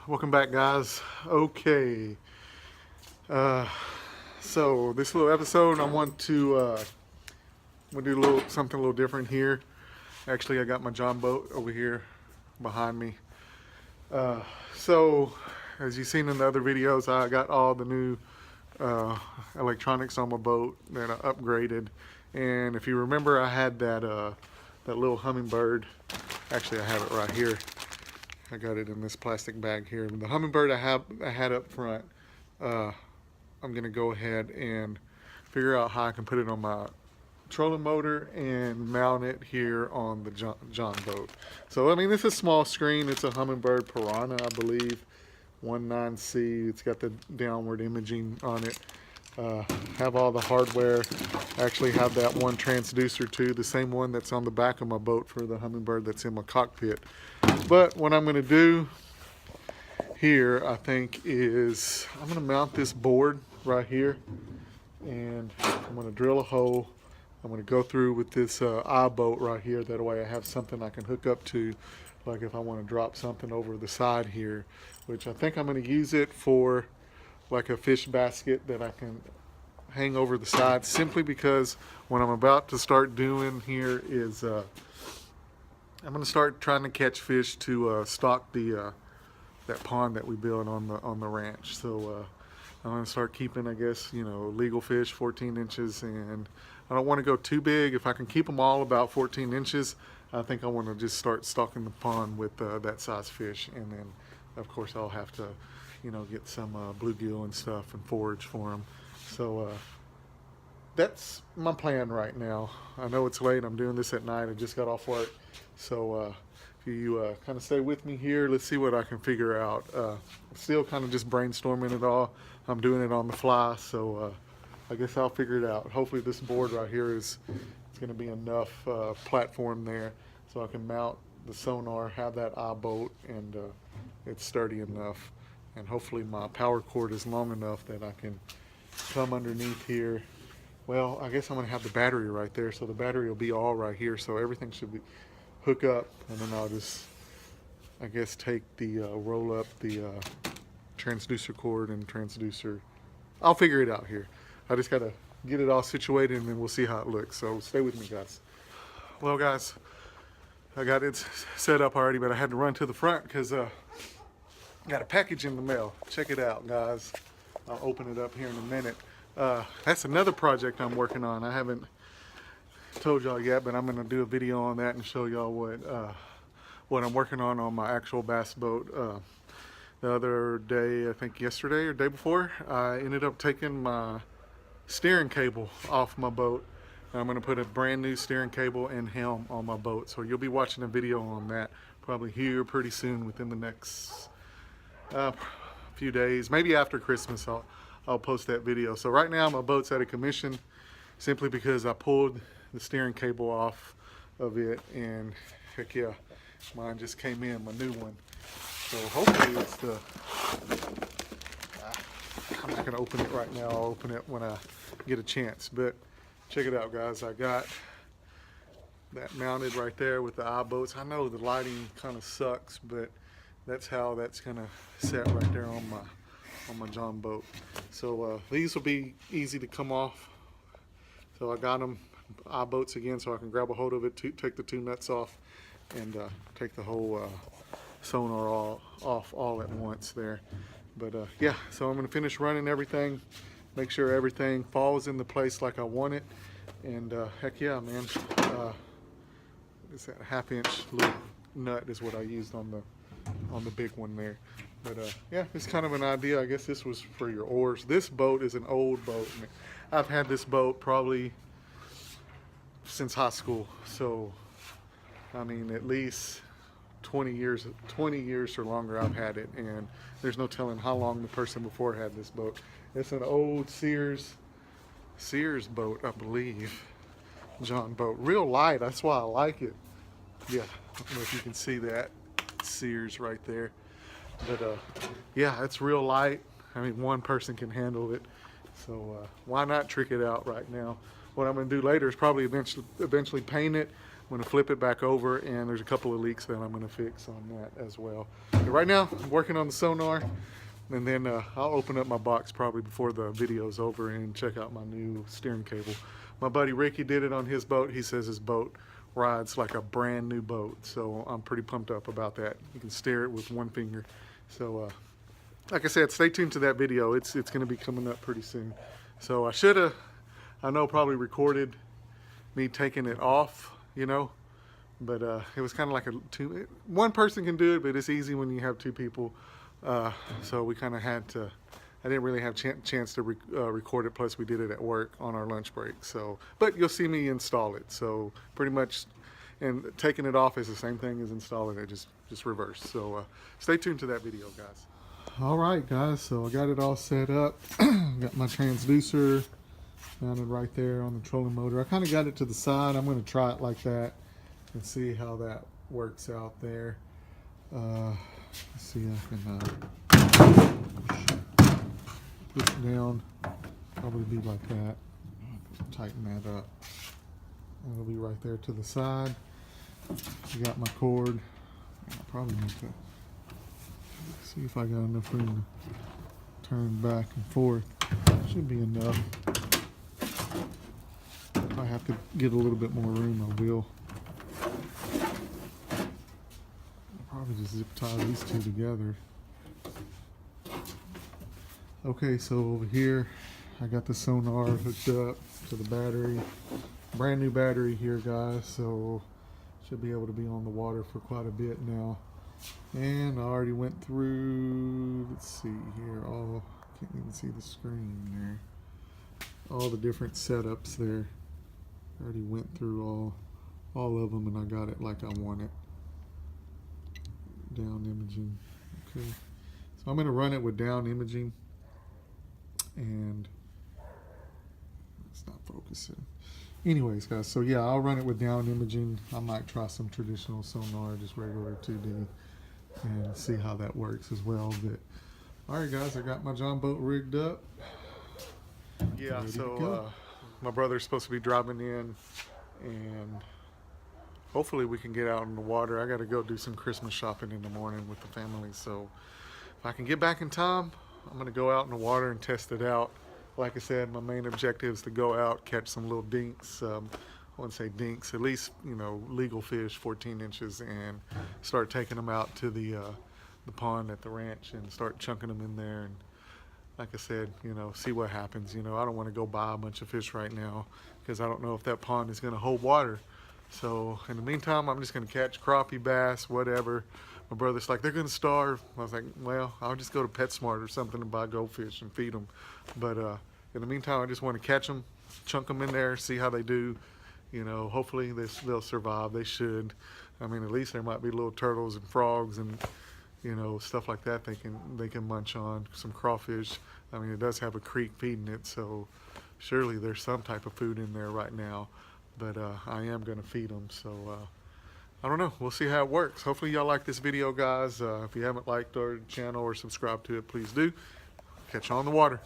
Welcome back, guys. Okay, uh, so this little episode, I want to we'll do something a little different here. Actually, I got my John boat over here behind me. Uh, so, as you've seen in the other videos, I got all the new electronics on my boat that I upgraded. And if you remember, I had that little Humminbird. Actually, I have it right here. I got it in this plastic bag here. The Humminbird I had up front. I'm gonna go ahead and figure out how I can put it on my trolling motor and mount it here on the John boat. So I mean, this is a small screen. It's a Humminbird Piranha, I believe, 19C. It's got the downward imaging on it. Have all the hardware. Actually have that one transducer too, the same one that's on the back of my boat for the Humminbird that's in my cockpit. But what I'm going to do here, I think, is I'm going to mount this board right here, and I'm going to drill a hole. I'm going to go through with this eye bolt right here. That way I have something I can hook up to, like if I want to drop something over the side here, which I think I'm going to use it for like a fish basket that I can hang over the side, simply because what I'm about to start doing here is I'm going to start trying to catch fish to stock the that pond that we built on the ranch. So I'm going to start keeping, I guess, legal fish, 14 inches, and I don't want to go too big. If I can keep them all about 14 inches, I think I want to just start stocking the pond with that size fish, and then of course I'll have to get some bluegill and stuff and forage for them. So that's my plan right now. I know it's late. I'm doing this at night. I just got off work. So if you kind of stay with me here, let's see what I can figure out. I'm still kind of just brainstorming it all. I'm doing it on the fly, so I guess I'll figure it out. Hopefully this board right here it's going to be enough platform there so I can mount the sonar, have that eye bolt, and it's sturdy enough. And hopefully my power cord is long enough that I can come underneath here. Well, I guess I'm going to have the battery right there, so the battery will be all right here, so everything should be hook up, and then I'll just, I guess, take the roll up the transducer cord and transducer. I'll figure it out here. I just got to get it all situated, and then we'll see how it looks. So stay with me, guys. Well, guys, I got it set up already, but I had to run to the front because got a package in the mail. Check it out, guys. I'll open it up here in a minute. That's another project I'm working on. I haven't told y'all yet, but I'm going to do a video on that and show y'all what I'm working on my actual bass boat. The other day, I think yesterday or day before, I ended up taking my steering cable off my boat. I'm going to put a brand new steering cable and helm on my boat. So you'll be watching a video on that probably here pretty soon, within the next few days, maybe after Christmas. I'll post that video. So right now my boat's out of commission simply because I pulled the steering cable off of it, and heck yeah, mine just came in, my new one. So hopefully it's I'm not gonna open it right now. I'll open it when I get a chance. But check it out, guys. I got that mounted right there with the eye bolts. I know the lighting kind of sucks, but that's how that's gonna set right there on my John boat. So these will be easy to come off. So I got them eye bolts again, so I can grab a hold of it, take the two nuts off, and take the whole sonar off all at once there. But yeah, so I'm gonna finish running everything, make sure everything falls into place like I want it, and heck yeah, man. It's that 1/2 inch little nut is what I used on the big one there. But yeah, it's kind of an idea. I guess this was for your oars. This boat is an old boat. I've had this boat probably since high school, so I mean at least 20 years or longer I've had it, and there's no telling how long the person before had this boat. It's an old Sears boat, I believe. John boat, real light, that's why I like it. Yeah, I don't know if you can see that Sears right there, but yeah, it's real light. I mean, one person can handle it, so why not trick it out right now? What I'm going to do later is probably eventually paint it. I'm going to flip it back over, and there's a couple of leaks that I'm going to fix on that as well. But right now, I'm working on the sonar, and then I'll open up my box probably before the video's over and check out my new steering cable. My buddy Ricky did it on his boat. He says his boat rides like a brand new boat, so I'm pretty pumped up about that. You can steer it with one finger. So like I said, stay tuned to that video. It's going to be coming up pretty soon. So I know probably recorded me taking it off, you know, but it was kind of like one person can do it, but it's easy when you have two people. So we kind of had to, I didn't really have chance to record it, plus we did it at work on our lunch break. So, but you'll see me install it. So pretty much, and taking it off is the same thing as installing it, just reverse. So stay tuned to that video, guys. All right, guys, so I got it all set up. Got my transducer mounted right there on the trolling motor. I kind of got it to the side. I'm going to try it like that and see how that works out there. Let's see, I can push it down, probably be like that. Tighten that up. It'll be right there to the side. I got my cord. I probably need to see if I got enough room to turn back and forth. Should be enough. If I have to get a little bit more room, I will. I'll probably just zip tie these two together. Okay, so over here I got the sonar hooked up to the battery. Brand new battery here, guys, so should be able to be on the water for quite a bit now. And I already went through, let's see here, can't even see the screen there. All the different setups there. I already went through all of them, and I got it like I want it. Down imaging. Okay, so I'm going to run it with down imaging, and it's not focusing. Anyways, guys, so yeah, I'll run it with down imaging. I might try some traditional sonar, just regular 2D, and see how that works as well. But all right, guys, I got my John boat rigged up. Yeah, so my brother's supposed to be driving in, and hopefully we can get out in the water. I got to go do some Christmas shopping in the morning with the family, so if I can get back in time, I'm going to go out in the water and test it out. Like I said, my main objective is to go out, catch some little dinks. I wouldn't say dinks, at least, you know, legal fish, 14 inches, and start taking them out to the pond at the ranch and start chunking them in there. And like I said, you know, see what happens. You know, I don't want to go buy a bunch of fish right now because I don't know if that pond is going to hold water. So in the meantime, I'm just going to catch crappie, bass, whatever. My brother's like, they're going to starve. I was like, well, I'll just go to PetSmart or something and buy goldfish and feed them. But in the meantime, I just want to catch them, chunk them in there, see how they do. You know, hopefully they'll survive. They should. I mean, at least there might be little turtles and frogs and, you know, stuff like that they can munch on. Some crawfish. I mean, it does have a creek feeding it, so surely there's some type of food in there right now. But I am going to feed them, so I don't know. We'll see how it works. Hopefully y'all like this video, guys. If you haven't liked our channel or subscribed to it, please do. Catch you on the water.